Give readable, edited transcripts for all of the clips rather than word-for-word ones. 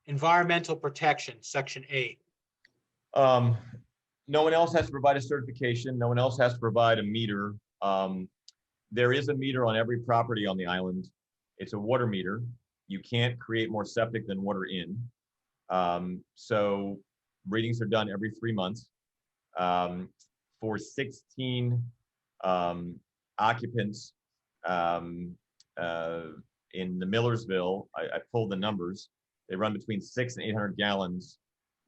Environmental protection, section 8. Um, no one else has to provide a certification. No one else has to provide a meter. There is a meter on every property on the island. It's a water meter. You can't create more septic than water in. So readings are done every 3 months. For 16 occupants in the Millersville, I pulled the numbers. They run between 600 and 800 gallons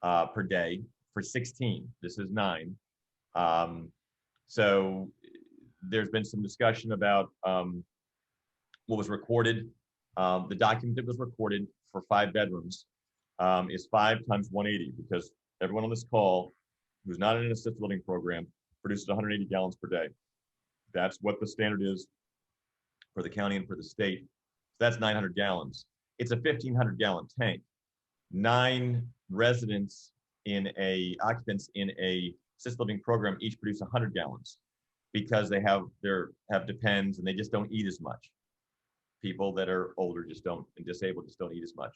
per day for 16. This is 9. So there's been some discussion about what was recorded. The document that was recorded for 5 bedrooms is 5 times 180, because everyone on this call who's not in an assisted living program produces 180 gallons per day. That's what the standard is for the county and for the state. So that's 900 gallons. It's a 1,500 gallon tank. 9 residents occupants in a assisted living program each produce 100 gallons because they have depends and they just don't eat as much. People that are older and disabled just don't eat as much.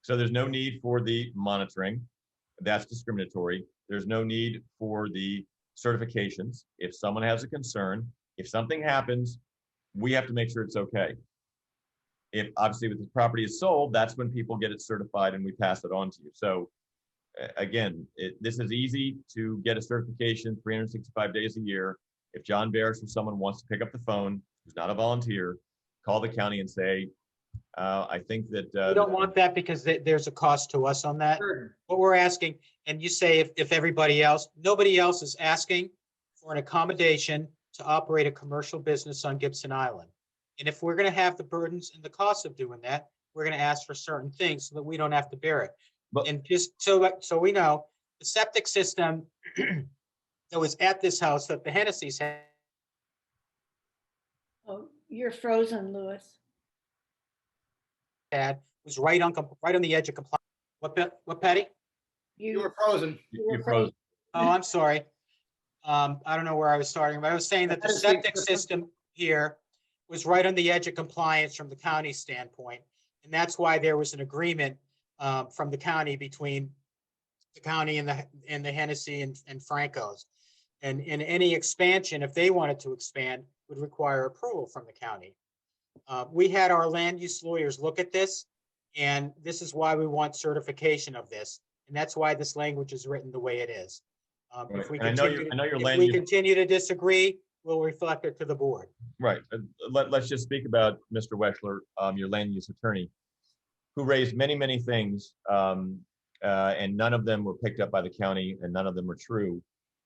So there's no need for the monitoring. That's discriminatory. There's no need for the certifications. If someone has a concern, if something happens, we have to make sure it's okay. If obviously with the property is sold, that's when people get it certified and we pass it on to you. So again, this is easy to get a certification 365 days a year. If John Barris or someone wants to pick up the phone, who's not a volunteer, call the county and say, I think that We don't want that because there's a cost to us on that. Sure. What we're asking, and you say if nobody else is asking for an accommodation to operate a commercial business on Gibson Island. And if we're going to have the burdens and the costs of doing that, we're going to ask for certain things so that we don't have to bear it. And just so we know, the septic system that was at this house that the Hennessy's had. Oh, you're frozen, Louis. Was right on the edge of compliance. What, Patty? You were frozen. You're frozen. Oh, I'm sorry. I don't know where I was starting, but I was saying that the septic system here was right on the edge of compliance from the county standpoint. And that's why there was an agreement from the county between the county and the Hennessy and Franco's. And in any expansion, if they wanted to expand, would require approval from the county. We had our land use lawyers look at this, and this is why we want certification of this. And that's why this language is written the way it is. Right. If we continue to disagree, we'll reflect it to the board. Right. Let's just speak about Mr. Wechsler, your land use attorney, who raised many, many things, and none of them were picked up by the county, and none of them were true.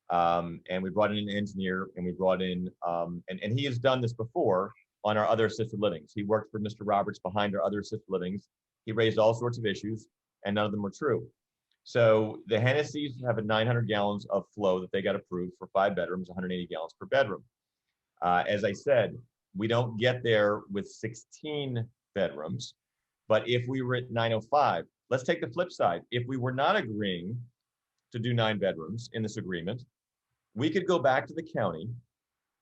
And we brought in an engineer, and we brought in, and he has done this before on our other assisted livings. He worked for Mr. Roberts behind our other assisted livings. He raised all sorts of issues, and none of them were true. So the Hennessy's have a 900 gallons of flow that they got approved for 5 bedrooms, 180 gallons per bedroom. As I said, we don't get there with 16 bedrooms, but if we were at 905, let's take the flip side. If we were not agreeing to do 9 bedrooms in this agreement, we could go back to the county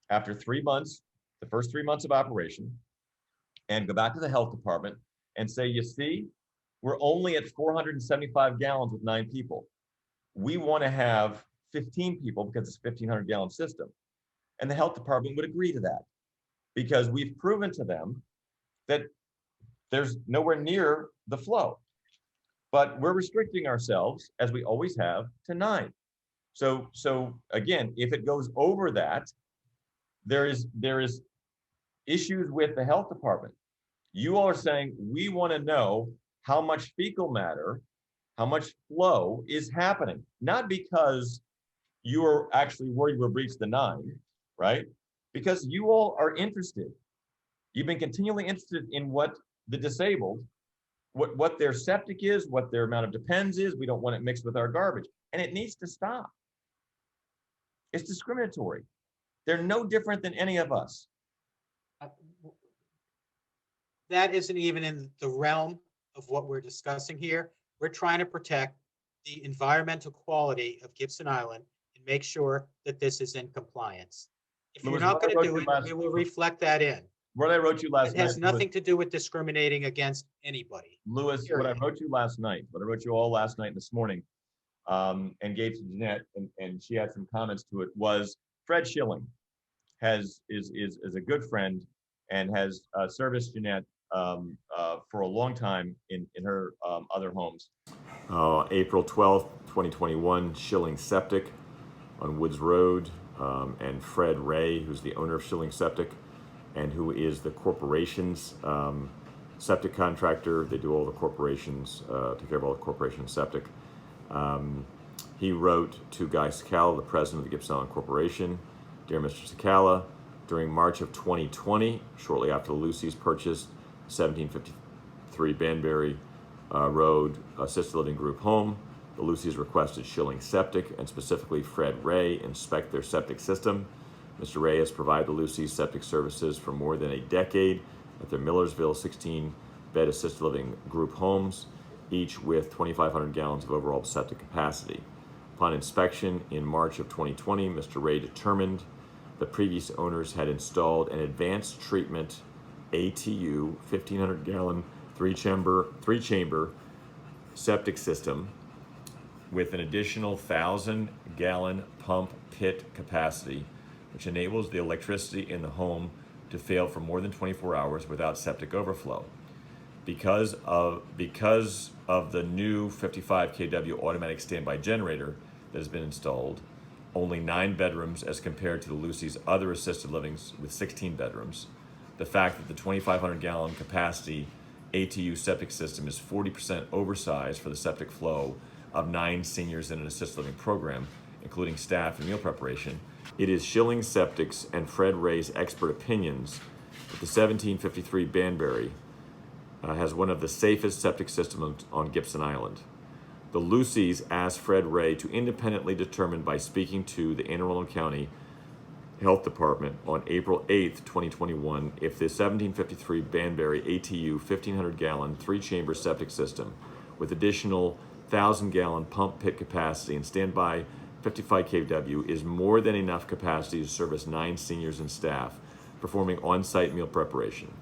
after 3 months, the first 3 months of operation, and go back to the health department and say, you see, we're only at 475 gallons with 9 people. We want to have 15 people because it's a 1,500 gallon system. And the health department would agree to that because we've proven to them that there's nowhere near the flow. But we're restricting ourselves, as we always have, to 9. So again, if it goes over that, there is issues with the health department. You all are saying, we want to know how much fecal matter, how much flow is happening, not because you are actually worried we'll breach the 9, right? Because you all are interested. You've been continually interested in what the disabled, what their septic is, what their amount of depends is. We don't want it mixed with our garbage, and it needs to stop. It's discriminatory. They're no different than any of us. That isn't even in the realm of what we're discussing here. We're trying to protect the environmental quality of Gibson Island and make sure that this is in compliance. If you're not going to do it, we will reflect that in. what I wrote you last It night. has nothing to do with discriminating against anybody. Lewis, what I wrote you last night, what I wrote you all last night and this morning, and gave to Jeanette, and she had some comments to it, was Fred Shilling is a good friend and has serviced Jeanette for a long time in her other homes. April 12th, 2021, Shilling Septic on Woods Road, and Fred Ray, who's the owner of Shilling Septic and who is the corporation's septic contractor. They do all the corporations, take care of all the corporation septic. He wrote to Guy Sakala, the president of the Gibson Island Corporation. Dear Mr. Sakala, during March of 2020, shortly after the Lucy's purchased 1753 Banbury Road Assisted Living Group Home, the Lucy's requested Shilling Septic and specifically Fred Ray inspect their septic system. Mr. Ray has provided the Lucy's septic services for more than a decade at their Millersville 16-bed assisted living group homes, each with 2,500 gallons of overall septic capacity. Upon inspection in March of 2020, Mr. Ray determined the previous owners had installed an advanced treatment ATU 1,500 gallon three chamber septic system with an additional 1,000 gallon pump pit capacity, which enables the electricity in the home to fail for more than 24 hours without septic overflow. Because of the new 55 kW automatic standby generator that has been installed, only 9 bedrooms as compared to the Lucy's other assisted livings with 16 bedrooms, the fact that the 2,500 gallon capacity ATU septic system is 40% oversized for the septic flow of 9 seniors in an assisted living program, including staff and meal preparation, it is Shilling Septic's and Fred Ray's expert opinions that the 1753 Banbury has one of the safest septic systems on Gibson Island. The Lucy's asked Fred Ray to independently determine by speaking to the Anne Arundel County Health Department on April 8th, 2021, if the 1753 Banbury ATU 1,500 gallon 3-chamber septic system with additional 1,000 gallon pump pit capacity and standby 55 kW is more than enough capacity to service 9 seniors and staff performing on-site meal preparation.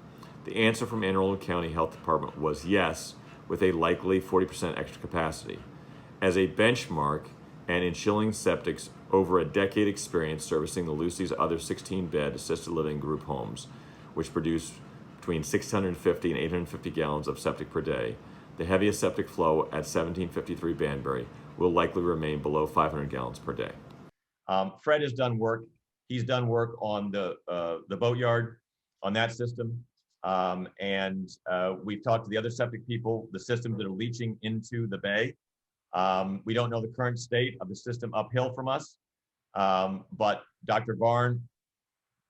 The answer from Anne Arundel County Health Department was yes, with a likely 40% extra capacity. As a benchmark, and in Shilling Septic's over a decade experience servicing the Lucy's other 16-bed assisted living group homes, which produce between 650 and 850 gallons of septic per day, the heaviest septic flow at 1753 Banbury will likely remain below 500 gallons per day. Fred has done work. He's done work on the boatyard, on that system. We've talked to the other septic people, the systems that are leaching into the bay. We don't know the current state of the system uphill from us, but Dr. Barn,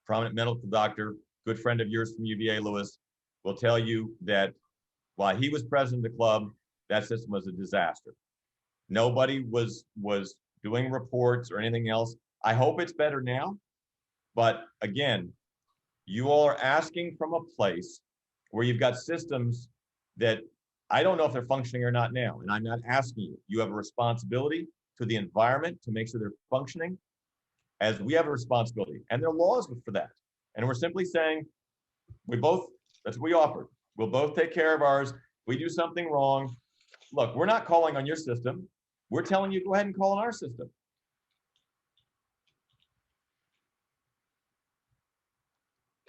prominent medical doctor, good friend of yours from UVA, Lewis, will tell you that while he was president of the club, that system was a disaster. Nobody was doing reports or anything else. I hope it's better now, but again, you all are asking from a place where you've got systems that I don't know if they're functioning or not now, and I'm not asking you. You have a responsibility to the environment to make sure they're functioning, as we have a responsibility, and there are laws for that. And we're simply saying, that's what we offered. We'll both take care of ours. If we do something wrong, look, we're not calling on your system. We're telling you, go ahead and call on our system.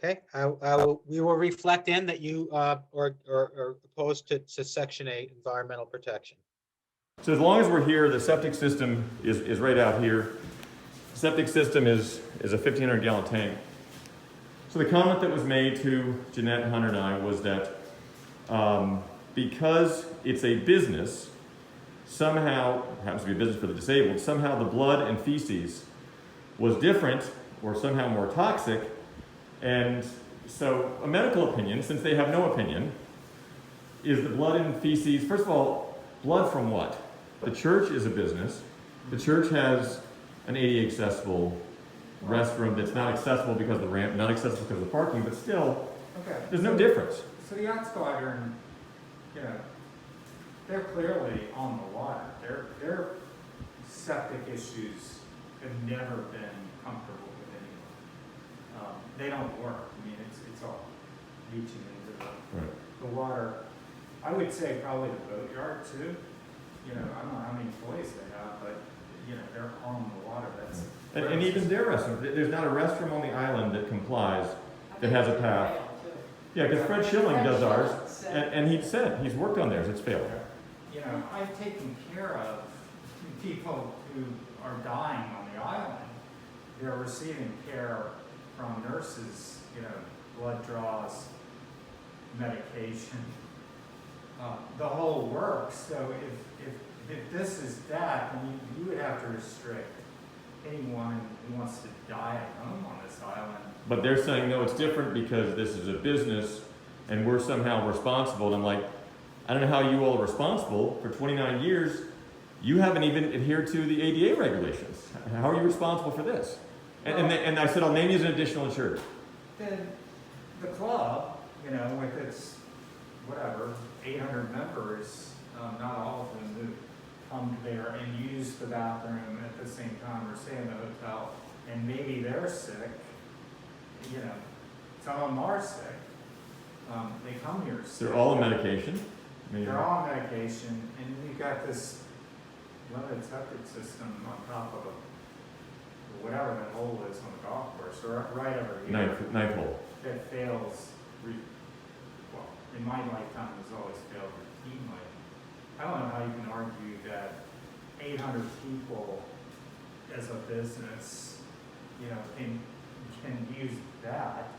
Okay, we will reflect in that you are opposed to Section 8 environmental protection. So as long as we're here, the septic system is right out here. Septic system is a 1,500 gallon tank. So the comment that was made to Jeanette, Hunter, and I was that because it's a business, somehow, happens to be a business for the disabled, somehow the blood and feces was different or somehow more toxic. And so a medical opinion, since they have no opinion, is the blood and feces, first of all, blood from what? The church is a business. The church has an ADA accessible restroom that's not accessible because of the ramp, not accessible because of the parking, but still, Okay. there's no difference. So the yacht squadron, you know, they're clearly on the water. Their septic issues have never been comfortable with anyone. They don't work. I mean, it's all reaching into Right. the water. I would say probably the boatyard too. You know, I don't know how many employees they have, but, you know, they're on the water, that's. And even their restroom, there's not a restroom on the island that complies, that has a path. Yeah, because Fred Shilling does ours, and he said, he's worked on theirs, it's failed. You know, I've taken care of people who are dying on the island. They're receiving care from nurses, you know, blood draws, medication, the whole works. So if this is that, then you would have to restrict anyone who wants to die at home on this island. But they're saying, no, it's different because this is a business and we're somehow responsible. And I'm like, I don't know how you all are responsible. For 29 years, you haven't even adhered to the ADA regulations. How are you responsible for this? And I said, I'll name you as an additional insured. Then the club, you know, with its, whatever, 800 members, not all of them who come there and use the bathroom at the same time or stay in the hotel, and maybe they're sick, you know, some of them are sick. They come here sick. They're all on medication. They're all on medication, and you've got this limited septic system on top of whatever that hole is on the golf course, or right over here. Ninth hole. That fails, well, in my lifetime, has always failed routinely. I don't know how you can argue that 800 people as a business, you know, can use that